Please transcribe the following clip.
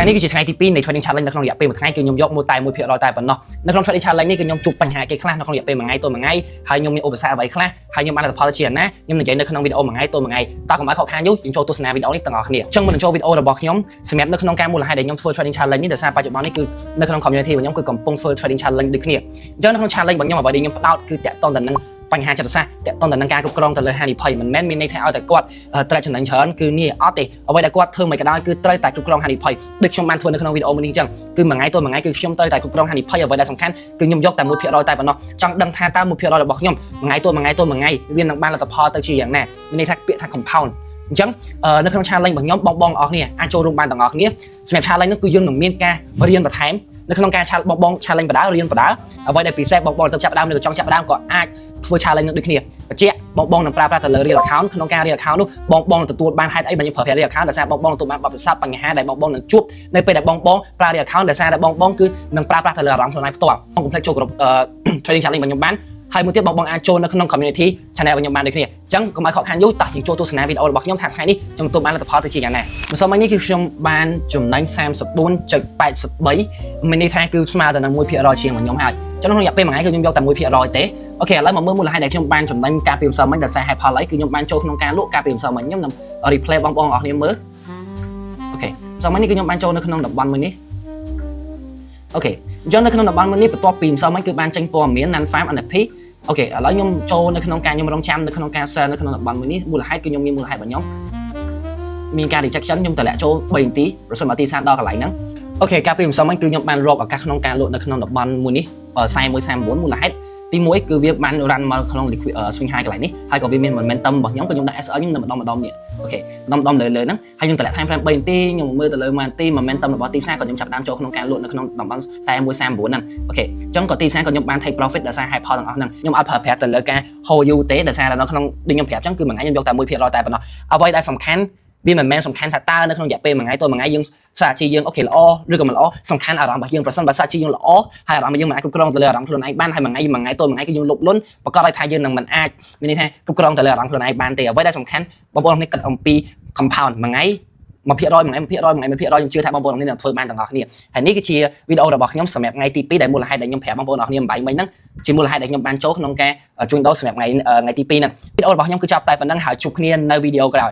ថ្ងៃនេះគឺជាថ្ងៃទី2នៃ Trading Challenge នៅក្នុងរយៈពេល1ថ្ងៃគឺខ្ញុំយកមួយតែ1%តែប៉ុណ្ណោះនៅក្នុង Trading Challenge នេះគឺខ្ញុំជួបបញ្ហាគេខ្លះនៅក្នុងរយៈពេល1ថ្ងៃទៅ1ថ្ងៃហើយខ្ញុំមានឧបសគ្គអ្វីខ្លះហើយខ្ញុំបានលទ្ធផលជាណាខ្ញុំនិយាយនៅក្នុងវីដេអូ1ថ្ងៃទៅ1ថ្ងៃតើកុំឲ្យខកខានយូរយើងចូលទស្សនាវីដេអូនេះទាំងអស់គ្នាអញ្ចឹងមុននឹងចូលវីដេអូរបស់ខ្ញុំសម្រាប់នៅក្នុងការមូលហេតុដែលខ្ញុំធ្វើ Trading Challenge នេះដោយសារបច្ចុប្បន្ននេះគឺនៅក្នុង community របស់ខ្ញុំគឺកំពុងធ្វើ Trading Challenge ដូចគ្នាអញ្ចឹងនៅក្នុង challenge របស់ខ្ញុំអ្វីដែលខ្ញុំផ្ដោតគឺតាក់ទងទៅនឹងបញ្ហាចិត្តសាស្ត្រតាក់ទងទៅនឹងការគ្រប់គ្រងទៅលើហានិភ័យមិនមែនមានន័យថាឲ្យតែគាត់ត្រូវចំណេញច្រើនគឺនេះអត់ទេអ្វីដែលគាត់ធ្វើមិនក៏ដោយគឺត្រូវតែគ្រប់គ្រងហានិភ័យដូចខ្ញុំបានធ្វើនៅក្នុងវីដេអូមួយនេះអញ្ចឹងគឺមួយថ្ងៃទៅមួយថ្ងៃគឺខ្ញុំត្រូវតែគ្រប់គ្រងហានិភ័យអ្វីដែលសំខាន់គឺខ្ញុំយកតែ1%តែប៉ុណ្ណោះចង់ដឹងថាតើ1%របស់ខ្ញុំមួយថ្ងៃទៅមួយថ្ងៃទៅមួយថ្ងៃវានឹងបានលទ្ធផលទៅជាយ៉ាងណាមានន័យថាពាក្យថា compound អញ្ចឹងនៅក្នុង challenge របស់ខ្ញុំបងអស់គ្នាអាចចូលរួមបានទាំងអស់គ្នាសម្រាប់ challenge នេះគឺយើងនឹងមានការរៀនបន្ថែមនៅក្នុងការបង challenge បដារៀនបដាអ្វីដែលពិសេសបងទៅចាប់ដើមឬក៏ចង់ចាប់ដើមក៏អាចធ្វើ challenge នឹងដូចគ្នាបញ្ជាក់បងនឹងប្រើប្រាស់ទៅលើ real account ក្នុងការ real account នោះបងទទួលបានហេតុអីបើខ្ញុំប្រើប្រាស់ real account ដោយសារបងទទួលបានបទពិសោធន៍បញ្ហាដែលបងនឹងជួបនៅពេលដែលបងប្រើ real account ដោយសារតែបងគឺនឹងប្រើប្រាស់ទៅលើអារម្មណ៍ខ្លួនឯងផ្ទាល់បងកុំភ្លេចចូលក្រុម trading challenge របស់ខ្ញុំបានហើយមួយទៀតបងអាចចូលនៅក្នុង community channel របស់ខ្ញុំបានដូចគ្នាអញ្ចឹងកុំឲ្យខកខានយូរតោះយើងចូលទស្សនាវីដេអូរបស់ខ្ញុំថាថ្ងៃនេះខ្ញុំទទួលបានលទ្ធផលទៅជាយ៉ាងណាម្សិលមិញនេះគឺខ្ញុំបានចំណេញ 34.83 មានន័យថាគឺស្មើទៅនឹង 1% ជាងរបស់ខ្ញុំហើយអញ្ចឹងក្នុងរយៈពេលមួយថ្ងៃគឺខ្ញុំយកតែ 1% ទេអូខេឥឡូវមកមើលមូលហេតុដែលខ្ញុំបានចំណេញការពីម្សិលមិញដោយសារហេតុផលអីគឺខ្ញុំបានចូលក្នុងការលក់ការពីម្សិលមិញខ្ញុំនឹង replay បងអរគ្នាមើលអូខេម្សិលមិញនេះគឺខ្ញុំបានចូលនៅក្នុងតំបន់មួយនេះអូខេអញ្ចឹងនៅក្នុងតំបន់មួយនេះបន្ទាប់ពីម្សិលមិញគឺបានចេញព័ត៌មាន Nan Farm NFP អូខេឥឡូវខ្ញុំចូលនៅក្នុងការខ្ញុំរងចាំនៅក្នុងការ sell នៅក្នុងតំបន់មួយនេះមូលហេតុគឺខ្ញុំមានមូលហេតុរបស់ខ្ញុំមានការ rejection ខ្ញុំតម្លាក់ចូល3នាទីប្រសិនបើទីផ្សារដល់កន្លែងហ្នឹងអូខេកាលពីម្សិលមិញគឺខ្ញុំបានរកឱកាសក្នុងការលក់នៅក្នុងតំបន់មួយនេះ41.39មូលហេតុទី1គឺវាបាន run មកក្នុង swing high កន្លែងនេះហើយក៏វាមាន momentum របស់ខ្ញុំក៏ខ្ញុំដាក់ SL ខ្ញុំនៅម្ដងនេះអូខេម្ដងលើហ្នឹងហើយខ្ញុំតម្លាក់ time frame 3នាទីខ្ញុំមើលទៅលើ momentum របស់ទីផ្សារក៏ខ្ញុំចាប់ដើមចូលក្នុងការលក់នៅក្នុងតំបន់41.39ហ្នឹងអូខេអញ្ចឹងក៏ទីផ្សារក៏ខ្ញុំបាន take profit ដោយសារ highផលទាំងអស់ហ្នឹងខ្ញុំអត់ប្រើប្រាស់ទៅលើការ hold you ទេដោយសារតែនៅក្នុងដូចខ្ញុំប្រាប់អញ្ចឹងគឺមួយថ្ងៃខ្ញុំយកតែ 1% តែប៉ុណ្ណោះអ្វីដែលសំខាន់វាមិនមែនសំខាន់ថាតើនៅក្នុងរយៈពេលមួយថ្ងៃទៅមួយថ្ងៃយើងសាជីយើងអូខេល្អឬក៏មិនល្អសំខាន់អារម្មណ៍របស់យើងប្រសិនបើសាជីយើងល្អហើយអារម្មណ៍យើងមិនអាចគ្រប់គ្រងទៅលើអារម្មណ៍ខ្លួនឯងបានហើយមួយថ្ងៃទៅមួយថ្ងៃគឺយើងលុបលុនប្រកាសឲ្យថាយើងនឹងមិនអាចមានន័យថាគ្រប់គ្រងទៅលើអារម្មណ៍ខ្លួនឯងបានទេអ្វីដែលសំខាន់បងប្អូននេះគិតអំពី compound មួយថ្ងៃ1%យើងជឿថាបងប្អូននេះនឹងធ្វើបានទាំងអស់គ្នាហើយនេះគឺជាវីដេអូរបស់ខ្ញុំសម្រាប់ថ្ងៃទី2ដែលមូលហេតុដែលខ្ញុំប្រាប់បងប្អូនអរគ្នាអំបញ្ញមិញហ្នឹងជាមូលហេតុដែលខ្ញុំបានចូលក្នុងការជួញដូរសម្រាប់ថ្ងៃទី2ហ្នឹងវីដេអូរបស់ខ្ញុំគឺចាប់តែប៉ុណ្្នឹងហើយជួបគ្នានៅវីដេអូក្រោយ